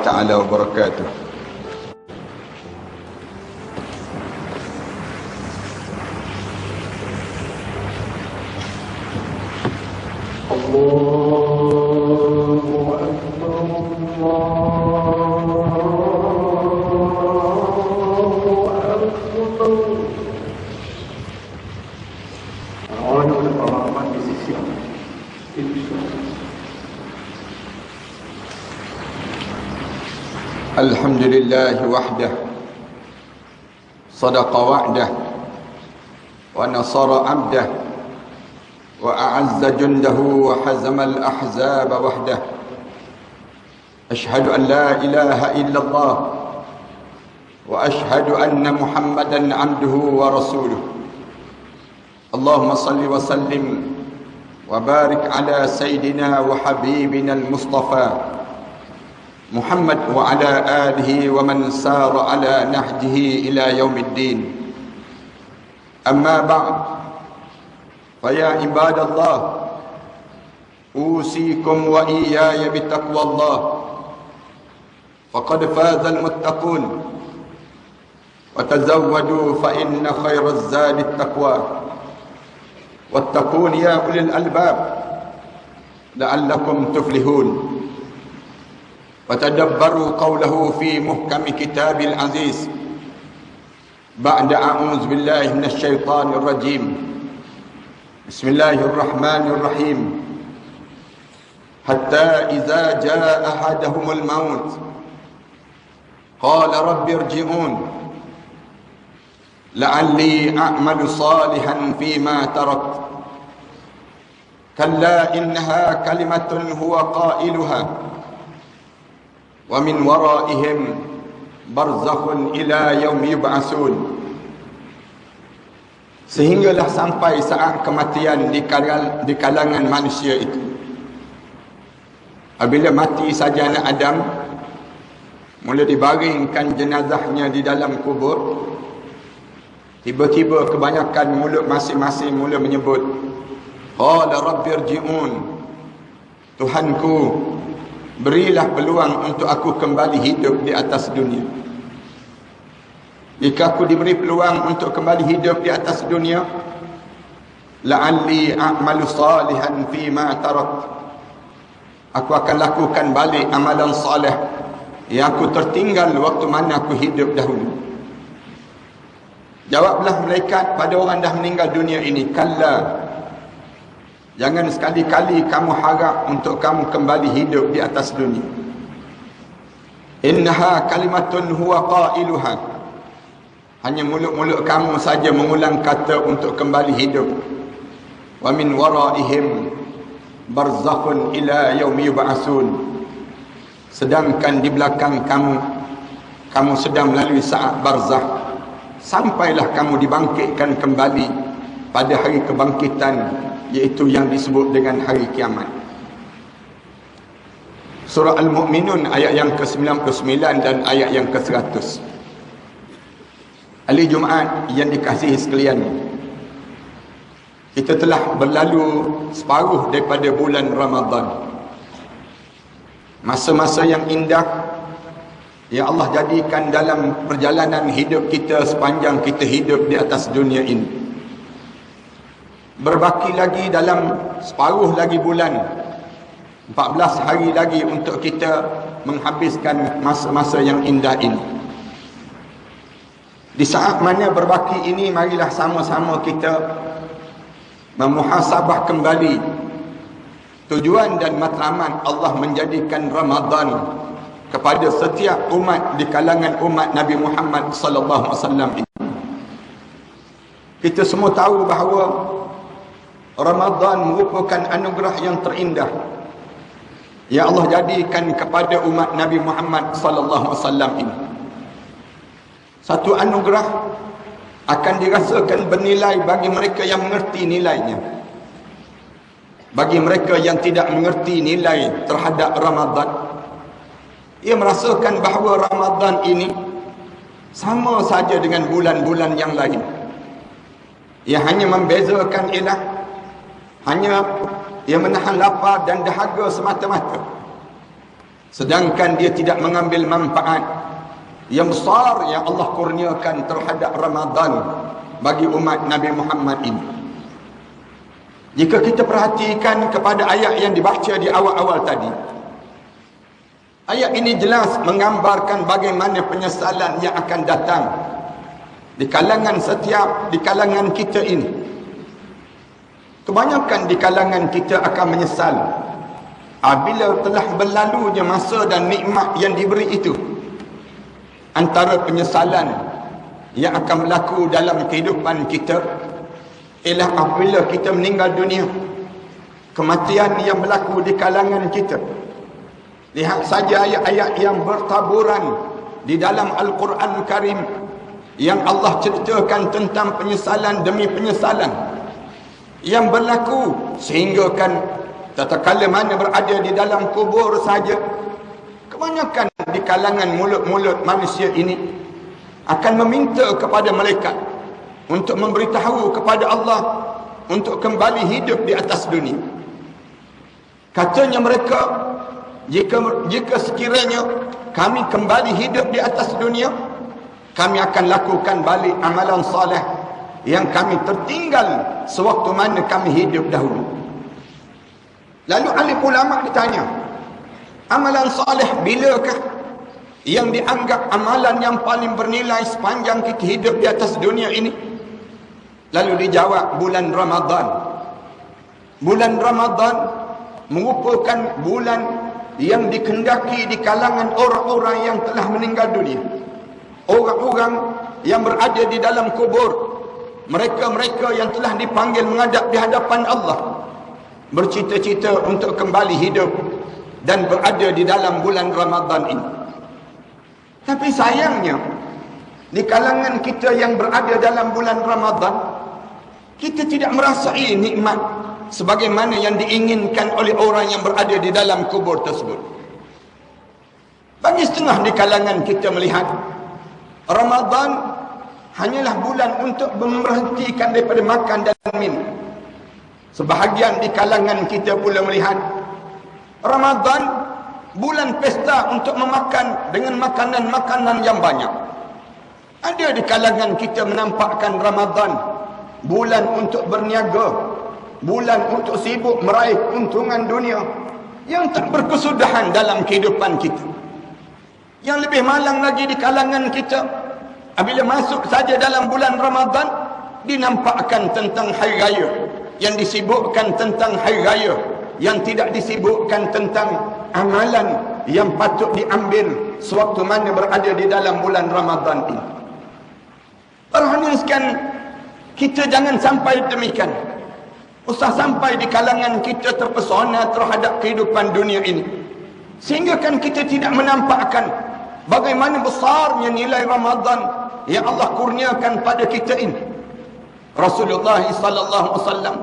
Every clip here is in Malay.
taala wabarakatuh. Alhamdulillah wahdah sadaqa wa'dah wa nasara 'abdah wa a'azza jundahu wa hazama al-ahzaba wahdah. Ashhadu an la ilaha illallah wa ashhadu anna Muhammadan 'abduhu wa rasuluh. Allahumma salli wa sallim wa barik ala sayyidina wa habibina al-Mustafa Muhammad wa ala alihi wa man sara ala nahjihi ila yaumiddin. Amma ba'd, fa ya ibadallah, usikum wa iyaya bitaqwallah, faqad faza almuttaqun, wa tazawwadu fa inna khayra az-zadi at-taqwa, wattaqun ya ulil albab la'allakum tuflihun. وتدبروا قوله في محكم كتاب العزيز بعد أعوذ بالله من الشيطان الرجيم بسم الله الرحمن الرحيم حتى إذا جاء أحدهم الموت قال رب ارجعون لعلي أعمل صالحا فيما تركت كلا إنها كلمة هو قائلها wa min waraihim barzakhun ila yaum yub'atsun. Sehinggalah sampai saat kematian di kalangan manusia itu. Apabila mati saja anak Adam, mula dibaringkan jenazahnya di dalam kubur, tiba-tiba kebanyakan mulut masing-masing mula menyebut, qala rabbi irji'un, Tuhanku, berilah peluang untuk aku kembali hidup di atas dunia. Jika aku diberi peluang untuk kembali hidup di atas dunia, la'alli a'malu salihan fima tarak, aku akan lakukan balik amalan salih yang aku tertinggal waktu mana aku hidup dahulu. Jawablah malaikat pada orang dah meninggal dunia ini, kalla, jangan sekali-kali kamu harap untuk kamu kembali hidup di atas dunia. Innaha kalimatun huwa qailuha, hanya mulut-mulut kamu saja mengulang kata untuk kembali hidup. Wa min waraihim barzakhun ila yaumi yub'atsun, sedangkan di belakang kamu sedang melalui saat barzakh, sampailah kamu dibangkitkan kembali pada hari kebangkitan, iaitu yang disebut dengan hari kiamat. Surah Al-Mu'minun ayat yang ke-99 dan ayat yang ke-100. Ahli Jumaat yang dikasihi sekalian, kita telah berlalu separuh daripada bulan Ramadan. Masa-masa yang indah yang Allah jadikan dalam perjalanan hidup kita sepanjang kita hidup di atas dunia ini. Berbaki lagi dalam separuh lagi bulan, 14 hari lagi untuk kita menghabiskan masa-masa yang indah ini. Di saat mana berbaki ini, marilah sama-sama kita memuhasabah kembali tujuan dan matlamat Allah menjadikan Ramadan kepada setiap umat di kalangan umat Nabi Muhammad sallallahu alaihi wasallam ini. Kita semua tahu bahawa Ramadan merupakan anugerah yang terindah yang Allah jadikan kepada umat Nabi Muhammad sallallahu alaihi wasallam ini. Satu anugerah akan dirasakan bernilai bagi mereka yang mengerti nilainya. Bagi mereka yang tidak mengerti nilai terhadap Ramadan, ia merasakan bahawa Ramadan ini sama saja dengan bulan-bulan yang lain. Ia hanya membezakan ialah hanya ia menahan lapar dan dahaga semata-mata. sedangkan dia tidak mengambil manfaat yang besar yang Allah kurniakan terhadap Ramadan bagi umat Nabi Muhammad ini. Jika kita perhatikan kepada ayat yang dibaca di awal-awal tadi, ayat ini jelas menggambarkan bagaimana penyesalan yang akan datang di kalangan kita ini. Kebanyakan di kalangan kita akan menyesal apabila telah berlalunya masa dan nikmat yang diberi itu. Antara penyesalan yang akan berlaku dalam kehidupan kita ialah apabila kita meninggal dunia. Kematian yang berlaku di kalangan kita. Lihat saja ayat-ayat yang bertaburan di dalam Al-Quran Karim yang Allah ceritakan tentang penyesalan demi penyesalan yang berlaku, sehingga kan tatkala mana berada di dalam kubur saja, kebanyakan di kalangan mulut-mulut manusia ini akan meminta kepada malaikat untuk memberitahu kepada Allah untuk kembali hidup di atas dunia. Katanya mereka, jika sekiranya kami kembali hidup di atas dunia, kami akan lakukan balik amalan saleh yang kami tertinggal sewaktu mana kami hidup dahulu. Lalu alim ulama ditanya, amalan saleh bilakah yang dianggap amalan yang paling bernilai sepanjang kita hidup di atas dunia ini? Lalu dijawab, bulan Ramadan. Bulan Ramadan merupakan bulan yang dikendaki di kalangan orang-orang yang telah meninggal dunia, orang-orang yang berada di dalam kubur, mereka-mereka yang telah dipanggil menghadap di hadapan Allah, bercita-cita untuk kembali hidup dan berada di dalam bulan Ramadan ini. Tapi sayangnya, di kalangan kita yang berada dalam bulan Ramadan, kita tidak merasai nikmat sebagaimana yang diinginkan oleh orang yang berada di dalam kubur tersebut. Bagi setengah di kalangan kita melihat Ramadan hanyalah bulan untuk memberhentikan daripada makan dan minum. Sebahagian di kalangan kita pula melihat Ramadan bulan pesta untuk memakan dengan makanan-makanan yang banyak. Ada di kalangan kita menampakkan Ramadan bulan untuk berniaga, bulan untuk sibuk meraih keuntungan dunia yang tak berkesudahan dalam kehidupan kita. Yang lebih malang lagi di kalangan kita, apabila masuk saja dalam bulan Ramadan, dinampakkan tentang hari raya, yang disibukkan tentang hari raya, yang tidak disibukkan tentang amalan yang patut diambil sewaktu mana berada di dalam bulan Ramadan ini. Perhatikan, kita jangan sampai demikian. Usah sampai di kalangan kita terpesona terhadap kehidupan dunia ini, sehingga kan kita tidak menampakkan bagaimana besarnya nilai Ramadan yang Allah kurniakan pada kita ini. Rasulullah sallallahu alaihi wasallam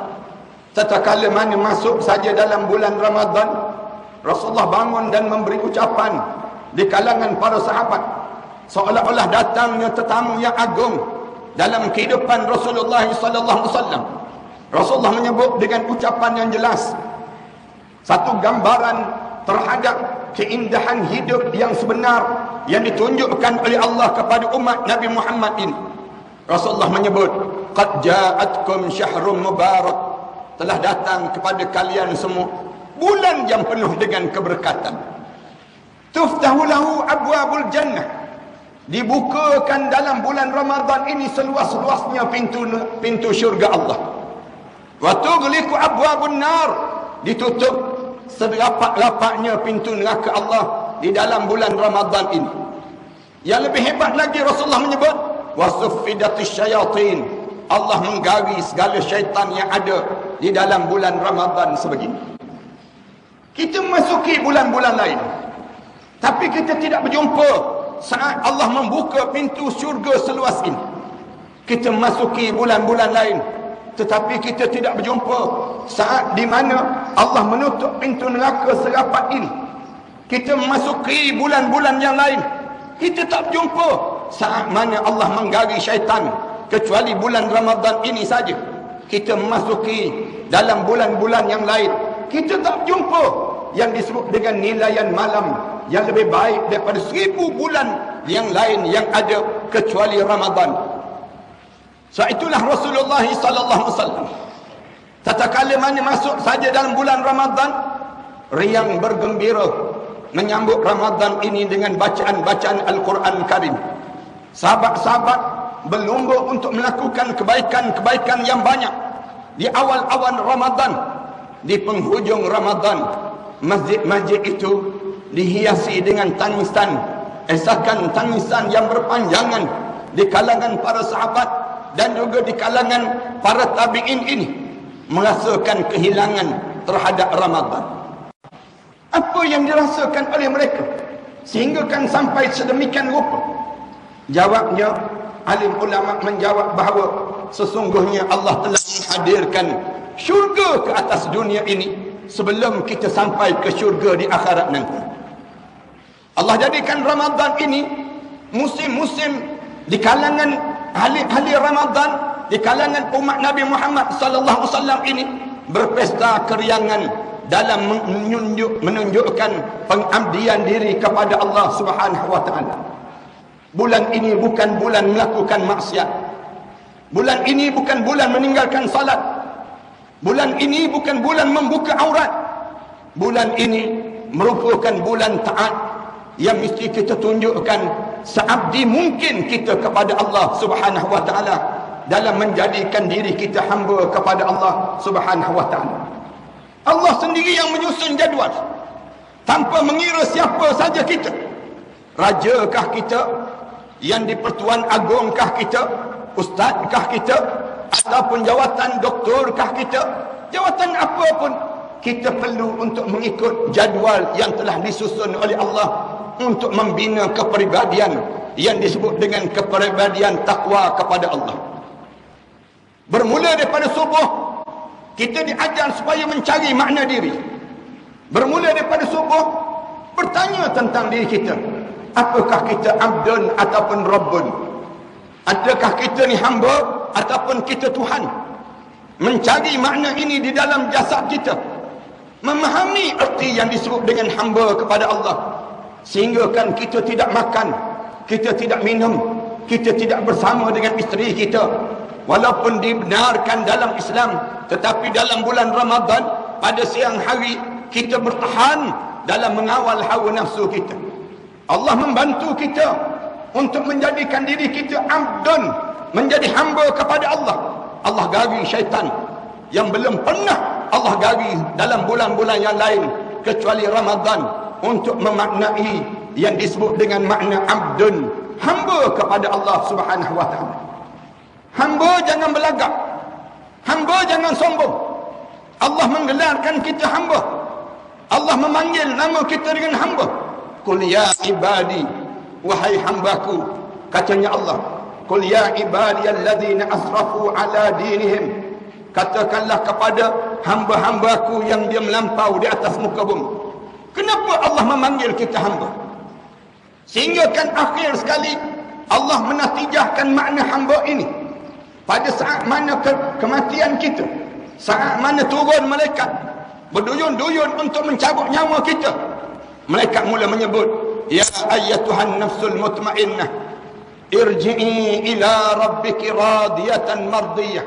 tatkala mana masuk saja dalam bulan Ramadan, Rasulullah bangun dan memberi ucapan di kalangan para sahabat, seolah-olah datangnya tetamu yang agung dalam kehidupan Rasulullah sallallahu alaihi wasallam. Rasulullah menyebut dengan ucapan yang jelas satu gambaran terhadap keindahan hidup yang sebenar yang ditunjukkan oleh Allah kepada umat Nabi Muhammad ini. Rasulullah menyebut, qad ja'atkum syahrun mubarak, telah datang kepada kalian semua bulan yang penuh dengan keberkatan. Tuftahu lahu abwabul jannah, dibukakan dalam bulan Ramadan ini seluas-luasnya pintu syurga Allah. Wa tughliqu abwabun nar, ditutup serapat-rapatnya pintu neraka Allah di dalam bulan Ramadan ini. Yang lebih hebat lagi, Rasulullah menyebut wasuffidatis syayatin, Allah menggaris segala syaitan yang ada di dalam bulan Ramadan sebegini. Kita memasuki bulan-bulan lain, tapi kita tidak berjumpa saat Allah membuka pintu syurga seluas ini. Kita memasuki bulan-bulan lain, tetapi kita tidak berjumpa saat di mana Allah menutup pintu neraka serapat ini. Kita memasuki bulan-bulan yang lain, kita tak berjumpa saat mana Allah menggari syaitan, kecuali bulan Ramadan ini saja. Kita memasuki dalam bulan-bulan yang lain, kita tak berjumpa yang disebut dengan nilaian malam, yang lebih baik daripada 1000 bulan yang lain yang ada kecuali Ramadan. Sebab itulah Rasulullah sallallahu alaihi wasallam tatkala mana masuk saja dalam bulan Ramadan, riang bergembira menyambut Ramadan ini dengan bacaan-bacaan Al-Quran Karim. Sahabat-sahabat berlomba untuk melakukan kebaikan-kebaikan yang banyak di awal-awal Ramadan. Di penghujung Ramadan, masjid-masjid itu dihiasi dengan tangisan, esakan tangisan yang berpanjangan di kalangan para sahabat dan juga di kalangan para tabi'in ini, merasakan kehilangan terhadap Ramadan. Apa yang dirasakan oleh mereka sehingga kan sampai sedemikian rupa? Jawabnya, alim ulama menjawab bahawa sesungguhnya Allah telah menghadirkan syurga ke atas dunia ini sebelum kita sampai ke syurga di akhirat nanti. Allah jadikan Ramadan ini musim-musim di kalangan ahli Ramadan, di kalangan umat Nabi Muhammad sallallahu alaihi wasallam ini berpesta keriangan dalam menunjukkan pengabdian diri kepada Allah Subhanahu wa taala. Bulan ini bukan bulan melakukan maksiat. Bulan ini bukan bulan meninggalkan salat. Bulan ini bukan bulan membuka aurat. Bulan ini merupakan bulan taat yang mesti kita tunjukkan seabdi mungkin kita kepada Allah Subhanahu wa taala dalam menjadikan diri kita hamba kepada Allah Subhanahu wa taala. Allah sendiri yang menyusun jadual tanpa mengira siapa saja kita. Rajakah kita, yang di Pertuan Agungkah kita, ustazkah kita, ataupun jawatan doktorkah kita, jawatan apa pun, kita perlu untuk mengikut jadual yang telah disusun oleh Allah untuk membina kepribadian yang disebut dengan kepribadian takwa kepada Allah. Bermula daripada subuh, kita diajar supaya mencari makna diri. Bermula daripada subuh, bertanya tentang diri kita. Apakah kita abdun ataupun rabbun? Adakah kita ni hamba ataupun kita Tuhan? Mencari makna ini di dalam jasad kita. Memahami erti yang disebut dengan hamba kepada Allah. Sehingga kan kita tidak makan, kita tidak minum, kita tidak bersama dengan isteri kita. Walaupun dibenarkan dalam Islam, tetapi dalam bulan Ramadan pada siang hari kita bertahan dalam mengawal hawa nafsu kita. Allah membantu kita untuk menjadikan diri kita abdun, menjadi hamba kepada Allah. Allah gari syaitan yang belum pernah Allah gari dalam bulan-bulan yang lain kecuali Ramadan untuk memaknai yang disebut dengan makna abdun, hamba kepada Allah Subhanahu wa taala. Hamba jangan belagak, hamba jangan sombong. Allah menggelarkan kita hamba. Allah memanggil nama kita dengan hamba. Qul ya ibadi, wahai hambaku, katanya Allah, qul ya ibadiyalladzina asrafu ala dinihim, katakanlah kepada hamba-hambaku yang dia melampau di atas muka bumi. Kenapa Allah memanggil kita hamba? Sehingga kan akhir sekali Allah menatijahkan makna hamba ini pada saat mana kematian kita, saat mana turun malaikat berduyun-duyun untuk mencabut nyawa kita. Malaikat mula menyebut, ya ayyatuhan nafsul mutmainnah, irji'i ila rabbiki radiyatan mardiyah,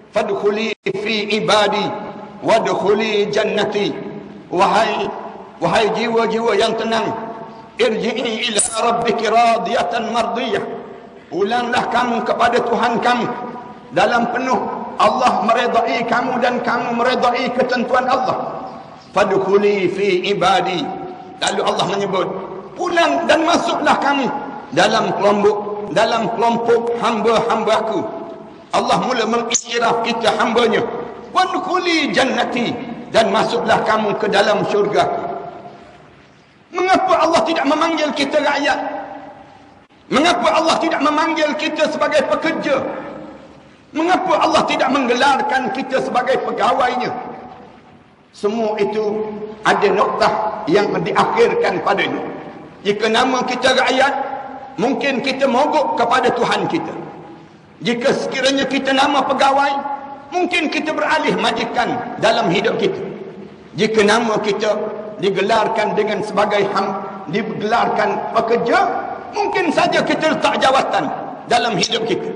fadkhuli fi ibadi wadkhuli jannati. Wahai jiwa-jiwa yang tenang, irji'i ila rabbiki radiyatan mardiyah, pulanglah kamu kepada Tuhan kamu dalam penuh Allah meredai kamu dan kamu meredai ketentuan Allah. Fadkhuli fi ibadi, lalu Allah menyebut, pulang dan masuklah kamu dalam kelompok hamba-hambaku. Allah mula mengiktiraf kita hambanya. Wadkhuli jannati, dan masuklah kamu ke dalam syurga. Mengapa Allah tidak memanggil kita rakyat? Mengapa Allah tidak memanggil kita sebagai pekerja? Mengapa Allah tidak menggelarkan kita sebagai pegawainya? Semua itu ada noktah yang diakhirkan padanya. Jika nama kita rakyat, mungkin kita mogok kepada Tuhan kita. Jika sekiranya kita nama pegawai, mungkin kita beralih majikan dalam hidup kita. Jika nama kita digelarkan dengan sebagai digelarkan pekerja, mungkin saja kita letak jawatan dalam hidup kita.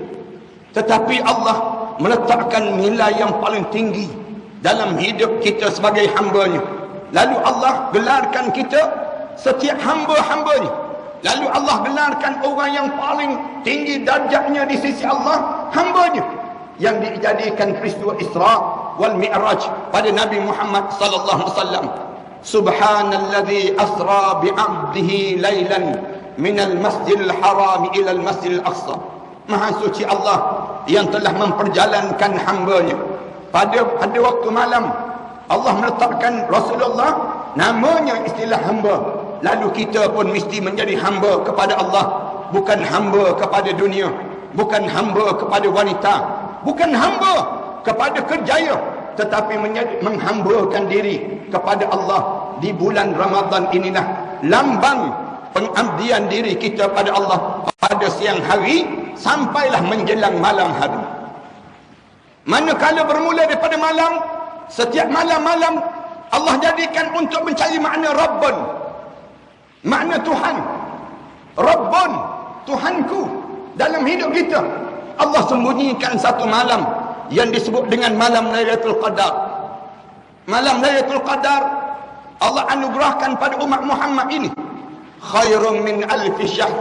Tetapi Allah meletakkan nilai yang paling tinggi dalam hidup kita sebagai hamba-Nya. Lalu Allah gelarkan kita setiap hamba-hamba-Nya. Lalu Allah gelarkan orang yang paling tinggi darjatnya di sisi Allah, hamba-Nya, yang dijadikan peristiwa Isra wal Mi'raj pada Nabi Muhammad sallallahu alaihi wasallam. Subhanalladzi asra bi'abdihi lailan minal masjidil haram ila al masjidil aqsa. Maha suci Allah yang telah memperjalankan hamba-Nya pada waktu malam. Allah meletakkan Rasulullah namanya istilah hamba. Lalu kita pun mesti menjadi hamba kepada Allah, bukan hamba kepada dunia, bukan hamba kepada wanita, bukan hamba kepada kerjaya, tetapi menghambakan diri kepada Allah. Di bulan Ramadan inilah lambang pengabdian diri kita pada Allah pada siang hari sampailah menjelang malam hari. Manakala bermula daripada malam, setiap malam-malam Allah jadikan untuk mencari makna Rabbun, makna Tuhan. Rabbun, Tuhanku dalam hidup kita. Allah sembunyikan satu malam yang disebut dengan malam Lailatul Qadar. Malam Lailatul Qadar Allah anugerahkan pada umat Muhammad ini khairun min alfi syahr,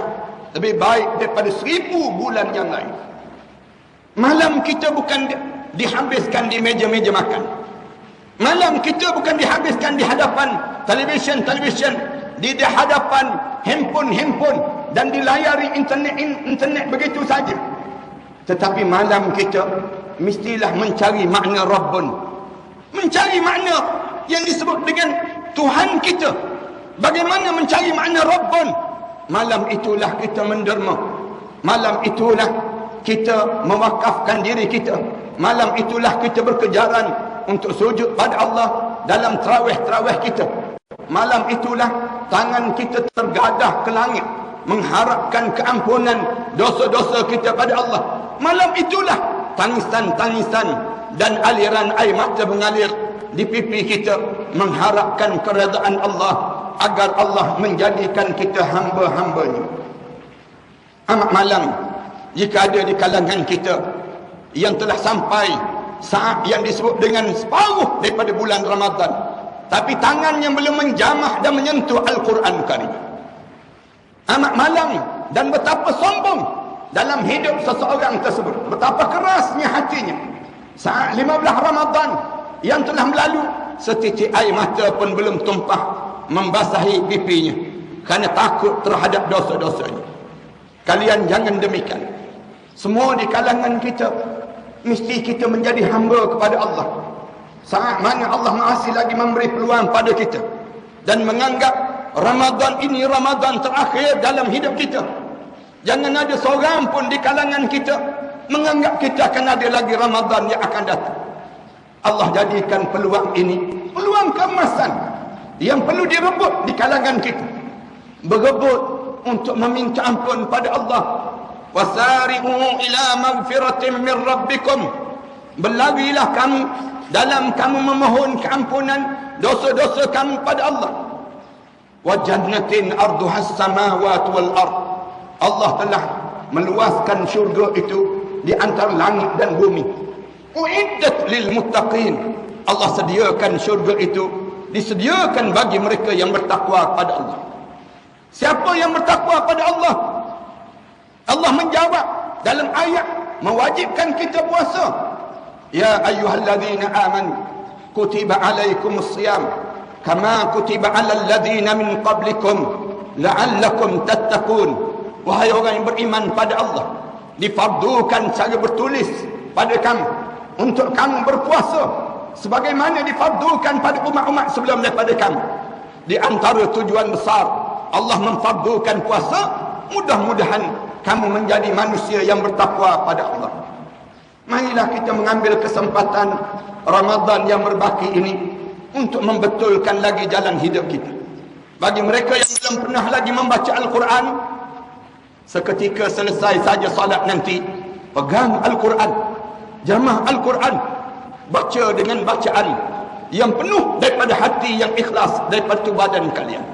lebih baik daripada 1000 bulan yang lain. Malam kita bukan dihabiskan di meja-meja makan. Malam kita bukan dihabiskan di hadapan televisyen, di hadapan handphone dan dilayari internet begitu saja. Tetapi malam kita mestilah mencari makna Rabbun, mencari makna yang disebut dengan Tuhan kita. Bagaimana mencari makna Rabbun? Malam itulah kita menderma. Malam itulah kita mewakafkan diri kita. Malam itulah kita berkejaran untuk sujud pada Allah dalam tarawih kita. Malam itulah tangan kita tergadah ke langit mengharapkan keampunan dosa-dosa kita pada Allah. Malam itulah tangisan-tangisan dan aliran air mata mengalir di pipi kita mengharapkan keredaan Allah agar Allah menjadikan kita hamba-hambanya. Amat malam jika ada di kalangan kita yang telah sampai saat yang disebut dengan separuh daripada bulan Ramadan, tapi tangannya belum menjamah dan menyentuh Al-Quran Karim. Amat malam dan betapa sombong dalam hidup seseorang tersebut, betapa kerasnya hatinya saat 15 Ramadan yang telah berlalu, setitik air mata pun belum tumpah membasahi pipinya kerana takut terhadap dosa-dosanya. Kalian jangan demikian. Semua di kalangan kita mesti kita menjadi hamba kepada Allah. Saat mana Allah masih lagi memberi peluang pada kita dan menganggap Ramadan ini Ramadan terakhir dalam hidup kita. Jangan ada seorang pun di kalangan kita menganggap kita akan ada lagi Ramadan yang akan datang. Allah jadikan peluang ini peluang keemasan yang perlu direbut di kalangan kita. Berebut untuk meminta ampun pada Allah. Wasari'u ila maghfiratin min rabbikum. Berlarilah kamu dalam kamu memohon keampunan dosa-dosa kamu pada Allah. Wa jannatin arduhas samawati wal ard. Allah telah meluaskan syurga itu di antara langit dan bumi. Uiddat lil muttaqin. Allah sediakan syurga itu disediakan bagi mereka yang bertakwa kepada Allah. Siapa yang bertakwa pada Allah? Allah menjawab dalam ayat mewajibkan kita puasa. Ya ayyuhalladzina amanu kutiba alaikumus shiyam kama kutiba alal ladzina min qablikum la'allakum tattaqun. Wahai orang yang beriman pada Allah, difardukan secara bertulis pada kamu untuk kamu berpuasa sebagaimana difardukan pada umat-umat sebelum daripada kamu. Di antara tujuan besar Allah memfardukan puasa, mudah-mudahan kamu menjadi manusia yang bertakwa pada Allah. Marilah kita mengambil kesempatan Ramadan yang berbaki ini untuk membetulkan lagi jalan hidup kita. Bagi mereka yang belum pernah lagi membaca Al-Quran, seketika selesai saja salat nanti, pegang Al-Quran, jamah Al-Quran, baca dengan bacaan yang penuh daripada hati yang ikhlas daripada badan kalian.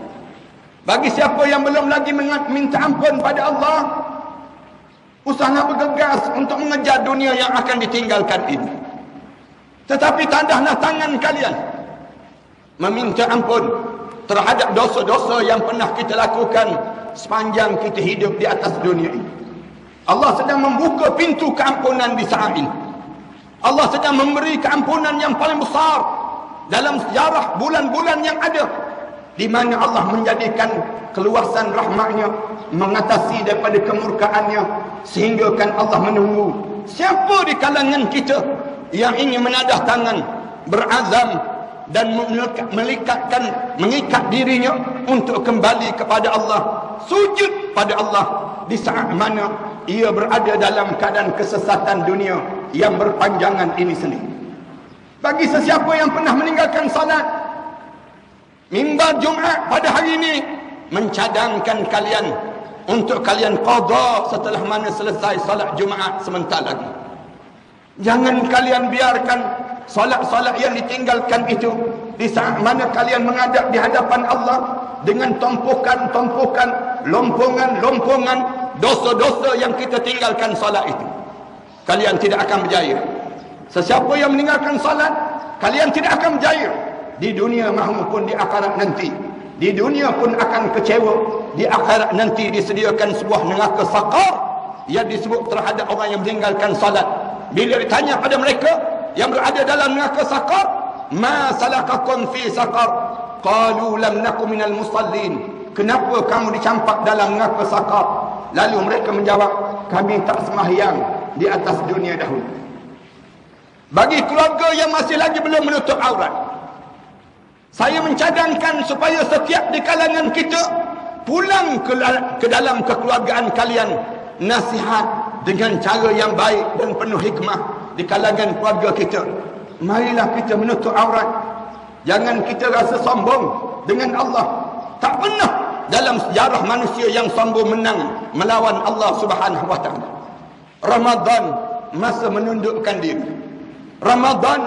Bagi siapa yang belum lagi minta ampun pada Allah, usahlah bergegas untuk mengejar dunia yang akan ditinggalkan ini. Tetapi tandahlah tangan kalian meminta ampun terhadap dosa-dosa yang pernah kita lakukan sepanjang kita hidup di atas dunia ini. Allah sedang membuka pintu keampunan di saat ini. Allah sedang memberi keampunan yang paling besar dalam sejarah bulan-bulan yang ada, di mana Allah menjadikan keluasan rahmatnya mengatasi daripada kemurkaannya, sehingga kan Allah menunggu siapa di kalangan kita yang ingin menadah tangan, berazam dan mengikat dirinya untuk kembali kepada Allah, sujud pada Allah di saat mana ia berada dalam keadaan kesesatan dunia yang berpanjangan ini sendiri. Bagi sesiapa yang pernah meninggalkan salat, mimbar Jumaat pada hari ini mencadangkan kalian untuk kalian qada setelah mana selesai salat Jumaat sebentar lagi. Jangan kalian biarkan salat-salat yang ditinggalkan itu di saat mana kalian menghadap di hadapan Allah dengan tumpukan-tumpukan, lompongan-lompongan dosa-dosa yang kita tinggalkan salat itu. Kalian tidak akan berjaya. Sesiapa yang meninggalkan salat, kalian tidak akan berjaya di dunia maupun di akhirat nanti. Di dunia pun akan kecewa, di akhirat nanti disediakan sebuah neraka saqar yang disebut terhadap orang yang meninggalkan salat. Bila ditanya pada mereka yang berada dalam neraka saqar, ma salakakum fi saqar? Qalu lam naku minal musallin. Kenapa kamu dicampak dalam neraka saqar? Lalu mereka menjawab, kami tak sembahyang di atas dunia dahulu. Bagi keluarga yang masih lagi belum menutup aurat, saya mencadangkan supaya setiap di kalangan kita pulang ke dalam kekeluargaan kalian, nasihat dengan cara yang baik dan penuh hikmah di kalangan keluarga kita. Marilah kita menutup aurat. Jangan kita rasa sombong dengan Allah. Tak pernah dalam sejarah manusia yang sombong menang melawan Allah Subhanahu wa taala. Ramadan masa menundukkan diri. Ramadan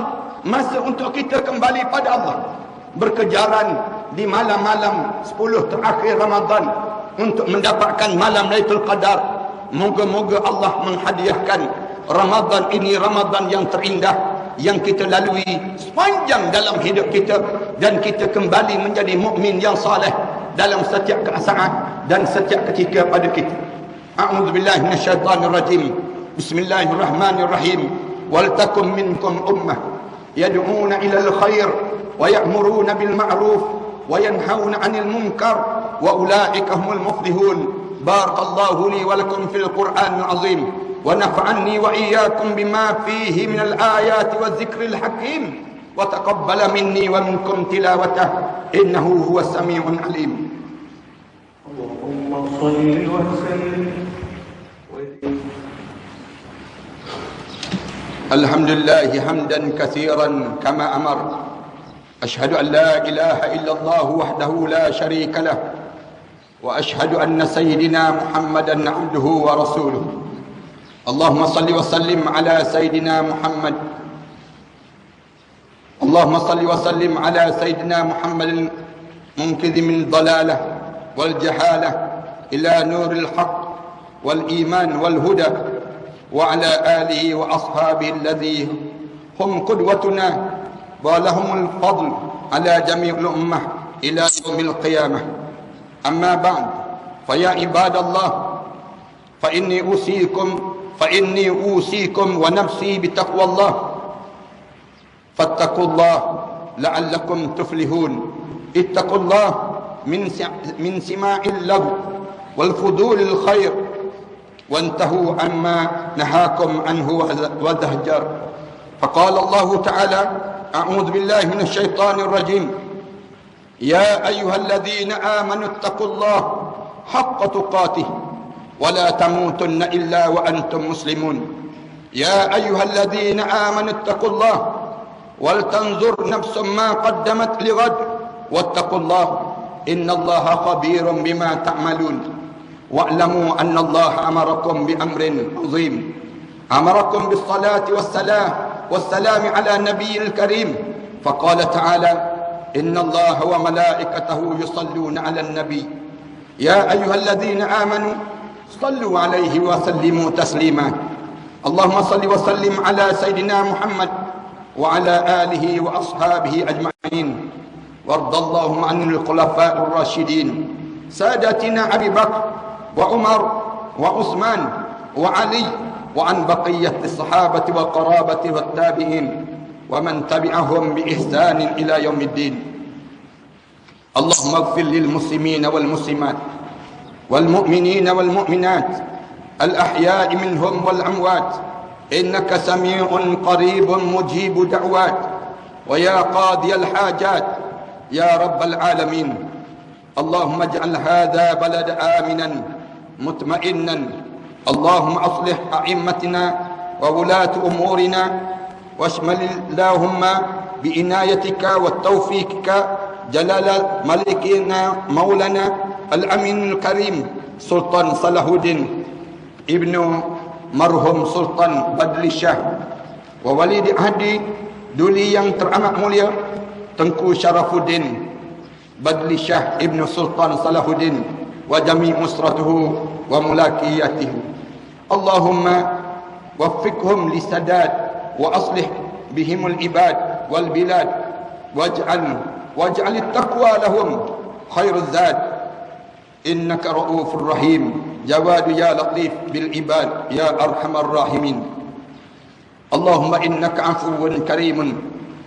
masa untuk kita kembali pada Allah. Berkejaran di malam-malam 10 terakhir Ramadan untuk mendapatkan malam Lailatul Qadar. Moga-moga Allah menghadiahkan Ramadan ini Ramadan yang terindah yang kita lalui sepanjang dalam hidup kita, dan kita kembali menjadi mukmin yang saleh dalam setiap keadaan dan setiap ketika pada kita. A'udzubillahi minasyaitanir rajim. Bismillahirrahmanirrahim. Wal takum minkum ummah yad'una ilal khair wa ya'muruna bil ma'ruf wa yanhauna 'anil munkar wa ulaika humul muflihun. Barakallahu li wa lakum fil Qur'anil 'azim wa nafa'anni wa iyyakum bima fihi minal ayati wadh-dhikril hakim wa taqabbala minni wa minkum tilawatah innahu huwas sami'un 'alim. Allahumma shalli wa sallim. Alhamdulillah hamdan katsiran kama amar. Ashhadu an la ilaha illallah wahdahu la syarika lah. Wa ashhadu anna sayyidina Muhammadan abduhu wa rasuluh. Allahumma salli wa sallim ala sayyidina Muhammad. Allahumma salli wa sallim ala sayyidina Muhammadin munqidhi min dhalalah wal jahalah ila nuril haqq wal iman wal huda. وعلى آله وأصحابه الذين هم قدوتنا ولهم الفضل على جميع الأمة إلى يوم القيامة. أما بعد فيا عباد الله فإني أوصيكم ونفسي بتقوى الله فاتقوا الله لعلكم تفلحون. اتقوا الله من سماع اللغو والفضول الخير وانتهوا عما نهاكم عنه وزهجر. فقال الله تعالى أعوذ بالله من الشيطان الرجيم يا أيها الذين آمنوا اتقوا الله حق تقاته ولا تموتن إلا وأنتم مسلمون. يا أيها الذين آمنوا اتقوا الله ولتنظر نفس ما قدمت لغد واتقوا الله إن الله خبير بما تعملون. واعلموا أن الله أمركم بأمر عظيم أمركم بالصلاة والسلام على النبي الكريم. فقال تعالى إن الله وملائكته يصلون على النبي يا أيها الذين آمنوا صلوا عليه وسلموا تسليما اللهم صل وسلم على سيدنا محمد وعلى آله وأصحابه أجمعين وارض اللهم عن الخلفاء الراشدين سادتنا أبي بكر وعمر وعثمان وعلي وعن بقية الصحابة والقرابة والتابعين ومن تبعهم بإحسان إلى يوم الدين اللهم اغفر للمسلمين والمسلمات والمؤمنين والمؤمنات الأحياء منهم والأموات إنك سميع قريب مجيب دعوات ويا قاضي الحاجات يا رب العالمين اللهم اجعل هذا بلد آمنا مطمئنا اللهم أصلح أئمتنا وولاة أمورنا واشمل اللهم بعنايتك وتوفيقك جلال ملكنا مولانا الأمين الكريم سلطان صلاح الدين ابن مرحوم سلطان Badli Shah وولي ahdi duli yang teramat mulia Tengku Syarafuddin Badli Shah ibn Sultan Salahuddin wa jami' musratuhu wa mulakiyatihi Allahumma waffiqhum lisadad wa aslih bihimul ibad wal bilad waj'al at-taqwa lahum khairuz zad innaka ra'ufur rahim jawadu ya latif bil ibad ya arhamar rahimin Allahumma innaka afuwun karimun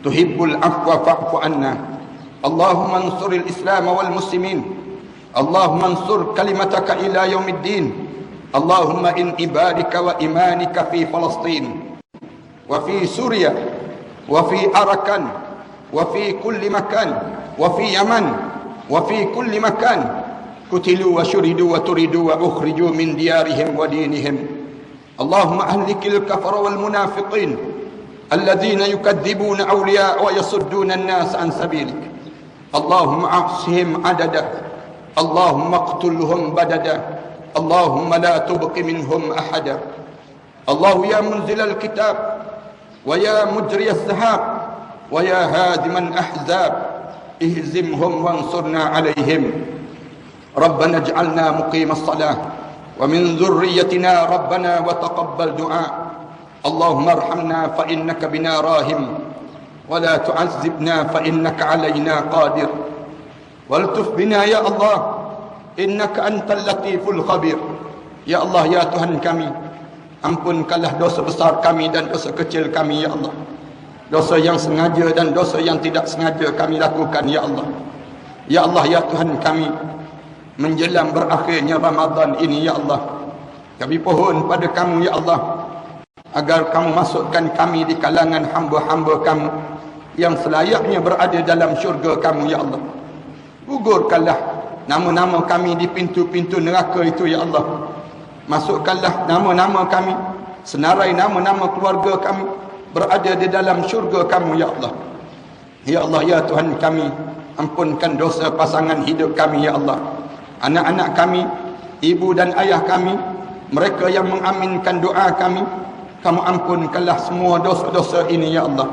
tuhibbul afwa fa'fu anna Allahumma ansuril islam wal muslimin Allahumma ansur kalimataka ila yaumiddin Allahumma in ibadika wa imanika fi Palestin wa fi Suria wa fi Arakan wa fi kulli makan wa fi Yaman wa fi kulli makan kutilu wa syuridu wa turidu wa ukhriju min diyarihim wa dinihim Allahumma ahlikil kafara wal munafiqin alladhina yukadzibuna awliya wa yasudduna an-nas an sabilik Allahumma ahsihim adada Allahumma qtulhum badada Allahumma la tubqi minhum ahada Allahu ya munzil al-kitab wa ya mujri as-sahab wa ya hadiman ahzab ihzimhum wansurna alaihim ربنا اجعلنا مقيم الصلاة ومن ذريتنا ربنا وتقبل دعاء اللهم ارحمنا فإنك بنا راهم ولا تعذبنا فإنك علينا قادر والتف بنا يا الله إنك أنت اللطيف الخبير يا الله يا Tuhan kami ampunkanlah dosa besar kami dan dosa kecil kami ya Allah dosa yang sengaja dan dosa yang tidak sengaja kami lakukan ya Allah ya Allah ya Tuhan kami menjelang berakhirnya Ramadan ini ya Allah kami pohon pada kamu ya Allah agar kamu masukkan kami di kalangan hamba-hamba kamu yang selayaknya berada dalam syurga kamu ya Allah gugurkanlah nama-nama kami di pintu-pintu neraka itu ya Allah masukkanlah nama-nama kami senarai nama-nama keluarga kami berada di dalam syurga kamu ya Allah ya Allah ya Tuhan kami ampunkan dosa pasangan hidup kami ya Allah anak-anak kami, ibu dan ayah kami, mereka yang mengaminkan doa kami, kamu ampunkanlah semua dosa-dosa ini ya Allah.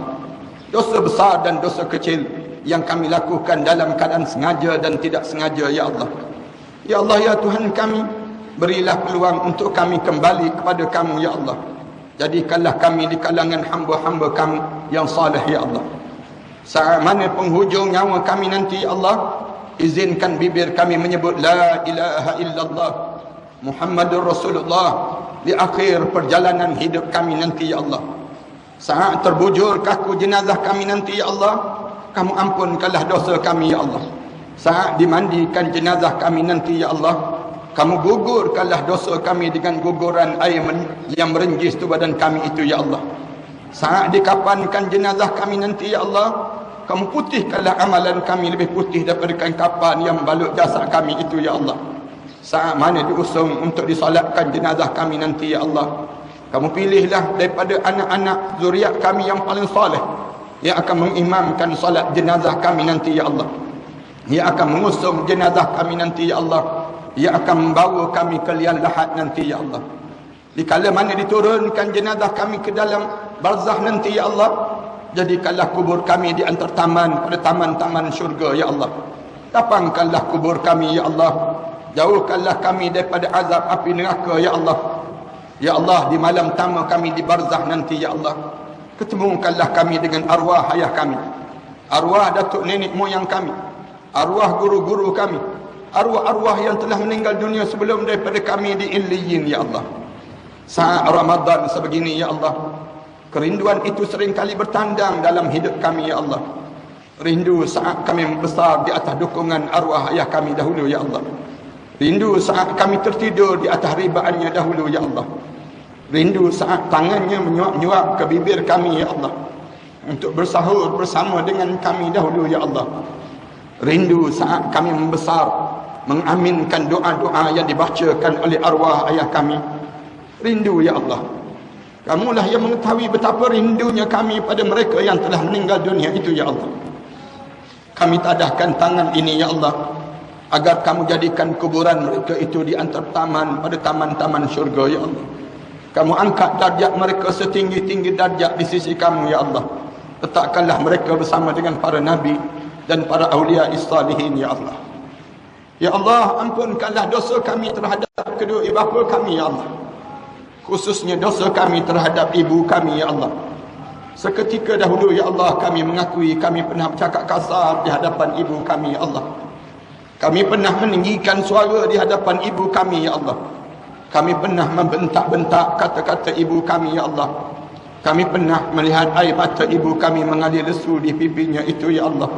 Dosa besar dan dosa kecil yang kami lakukan dalam keadaan sengaja dan tidak sengaja ya Allah. Ya Allah ya Tuhan kami, berilah peluang untuk kami kembali kepada kamu ya Allah. Jadikanlah kami di kalangan hamba-hamba kamu yang saleh ya Allah. Saat mana penghujung nyawa kami nanti ya Allah, izinkan bibir kami menyebut la ilaha illallah Muhammadur Rasulullah di akhir perjalanan hidup kami nanti ya Allah. Saat terbujur kaku jenazah kami nanti ya Allah, kamu ampunkanlah dosa kami ya Allah. Saat dimandikan jenazah kami nanti ya Allah, kamu gugurkanlah dosa kami dengan guguran air yang merenjis tu badan kami itu ya Allah. Saat dikapankan jenazah kami nanti ya Allah, kamu putihkanlah amalan kami lebih putih daripada kapan yang balut jasad kami itu ya Allah. Saat mana diusung untuk disolatkan jenazah kami nanti ya Allah, kamu pilihlah daripada anak-anak zuriat kami yang paling soleh yang akan mengimamkan solat jenazah kami nanti ya Allah, yang akan mengusung jenazah kami nanti ya Allah, yang akan membawa kami ke liang lahat nanti ya Allah. Dikala mana diturunkan jenazah kami ke dalam barzah nanti ya Allah, jadikanlah kubur kami di antara taman pada taman-taman syurga ya Allah. Lapangkanlah kubur kami ya Allah Jauhkanlah kami daripada azab api neraka, ya Allah. Ya Allah, di malam pertama kami di barzah nanti, ya Allah, ketemukanlah kami dengan arwah ayah kami, arwah datuk nenek moyang kami, arwah guru-guru kami, arwah-arwah yang telah meninggal dunia sebelum daripada kami di Illiyin, ya Allah. Saat Ramadan sebegini, ya Allah, kerinduan itu seringkali bertandang dalam hidup kami, ya Allah. Rindu saat kami membesar di atas dukungan arwah ayah kami dahulu, ya Allah. Rindu saat kami tertidur di atas ribaannya dahulu, ya Allah. Rindu saat tangannya menyuap-nyuap ke bibir kami, ya Allah, untuk bersahur bersama dengan kami dahulu, ya Allah. Rindu saat kami membesar mengaminkan doa-doa yang dibacakan oleh arwah ayah kami. Rindu, ya Allah. Kamulah yang mengetahui betapa rindunya kami pada mereka yang telah meninggal dunia itu, ya Allah. Kami tadahkan tangan ini, ya Allah, agar kamu jadikan kuburan mereka itu di antara taman pada taman-taman syurga, ya Allah. Kamu angkat darjat mereka setinggi-tinggi darjat di sisi kamu, ya Allah. Letakkanlah mereka bersama dengan para nabi dan para awliya salihin, ya Allah. Ya Allah, ampunkanlah dosa kami terhadap kedua ibu bapa kami, ya Allah. Khususnya dosa kami terhadap ibu kami, ya Allah. Seketika dahulu, ya Allah, kami mengakui kami pernah bercakap kasar di hadapan ibu kami, ya Allah. Kami pernah meninggikan suara di hadapan ibu kami, ya Allah. Kami pernah membentak-bentak kata-kata ibu kami, ya Allah. Kami pernah melihat air mata ibu kami mengalir lesu di pipinya itu, ya Allah.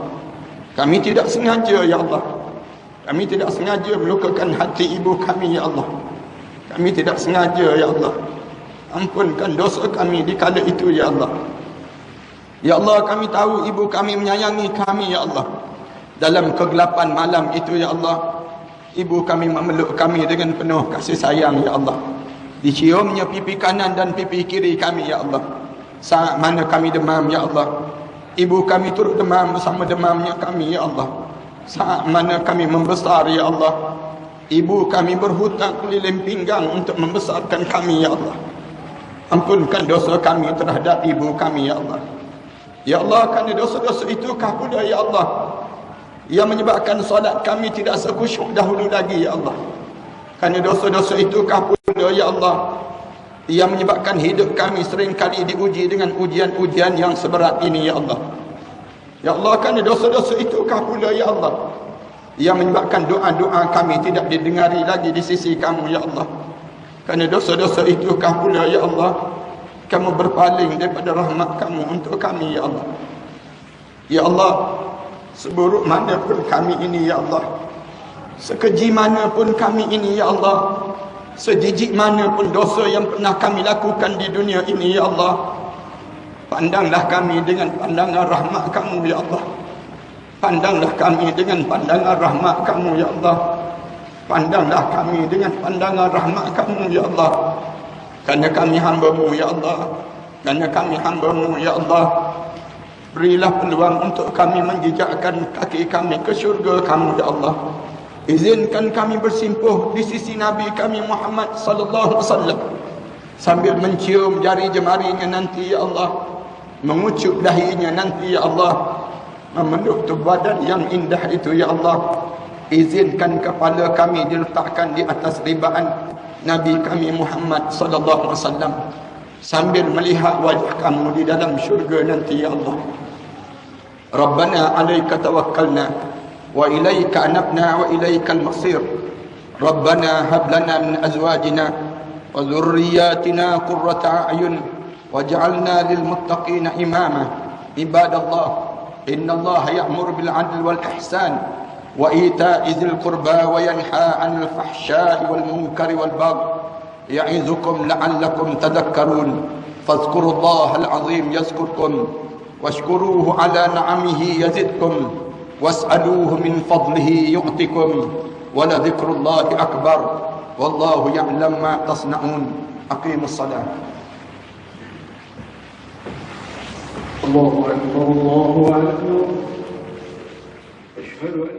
Kami tidak sengaja, ya Allah. Kami tidak sengaja melukakan hati ibu kami, ya Allah. Kami tidak sengaja, ya Allah. Ampunkan dosa kami di kala itu, ya Allah. Ya Allah, kami tahu ibu kami menyayangi kami, ya Allah. Dalam kegelapan malam itu, ya Allah, ibu kami memeluk kami dengan penuh kasih sayang, ya Allah. Diciumnya pipi kanan dan pipi kiri kami, ya Allah. Saat mana kami demam, ya Allah, ibu kami turut demam bersama demamnya kami, ya Allah. Saat mana kami membesar, ya Allah, ibu kami berhutang keliling pinggang untuk membesarkan kami, ya Allah. Ampunkan dosa kami terhadap ibu kami, ya Allah. Ya Allah, kerana dosa-dosa itu kabullah, ya Allah, yang menyebabkan solat kami tidak sekhusyuk dahulu lagi, ya Allah. Kerana dosa-dosa itu kabullah, ya Allah, yang menyebabkan hidup kami seringkali diuji dengan ujian-ujian yang seberat ini, ya Allah. Ya Allah, kerana dosa-dosa itu kabullah, ya Allah, yang menyebabkan doa-doa kami tidak didengari lagi di sisi kamu, ya Allah. Kerana dosa-dosa itu kabullah, ya Allah, kamu berpaling daripada rahmat kamu untuk kami, ya Allah. Ya Allah, seburuk mana pun kami ini, ya Allah, sekeji mana pun kami ini, ya Allah, sejijik mana pun dosa yang pernah kami lakukan di dunia ini, ya Allah, pandanglah kami dengan pandangan rahmat kamu, ya Allah. Pandanglah kami dengan pandangan rahmat kamu, ya Allah. Pandanglah kami dengan pandangan rahmat kamu, ya Allah. Kerana kami hamba-Mu, ya Allah. Kerana kami hamba-Mu, ya Allah. Berilah peluang untuk kami menjejakkan kaki kami ke syurga kamu, ya Allah. Izinkan kami bersimpuh di sisi Nabi kami Muhammad sallallahu alaihi wasallam, sambil mencium jari jemarinya nanti, ya Allah, mengucup dahinya nanti, ya Allah, memeluk tubuh badan yang indah itu, ya Allah. Izinkan kepala kami diletakkan di atas ribaan Nabi kami Muhammad sallallahu alaihi wasallam, sambil melihat wajah kamu di dalam syurga nanti, ya Allah. Rabbana 'alaika tawakkalna wa ilaika anabna wa ilaikal masir. Rabbana hab lana min azwajina wa dhurriyyatina qurrata a'yun waj'alna lil muttaqina imama. Ibadallah, innallaha ya'muru bil 'adli wal ihsan wa ita'i dzil qurba wa yanha 'anil fahsya'i wal munkari wal baghi ya'izukum la'allakum tadhakkarun. Fadhkurullaha al-'azim yazkurkum washkuruhu 'ala ni'amihi yazidkum was'aluhu min fadlihi yu'tikum wa la dzikrullahi akbar wallahu ya'lam ma tasna'un. Aqimus salat. Allahu akbar, Allahu akbar. Asyhadu an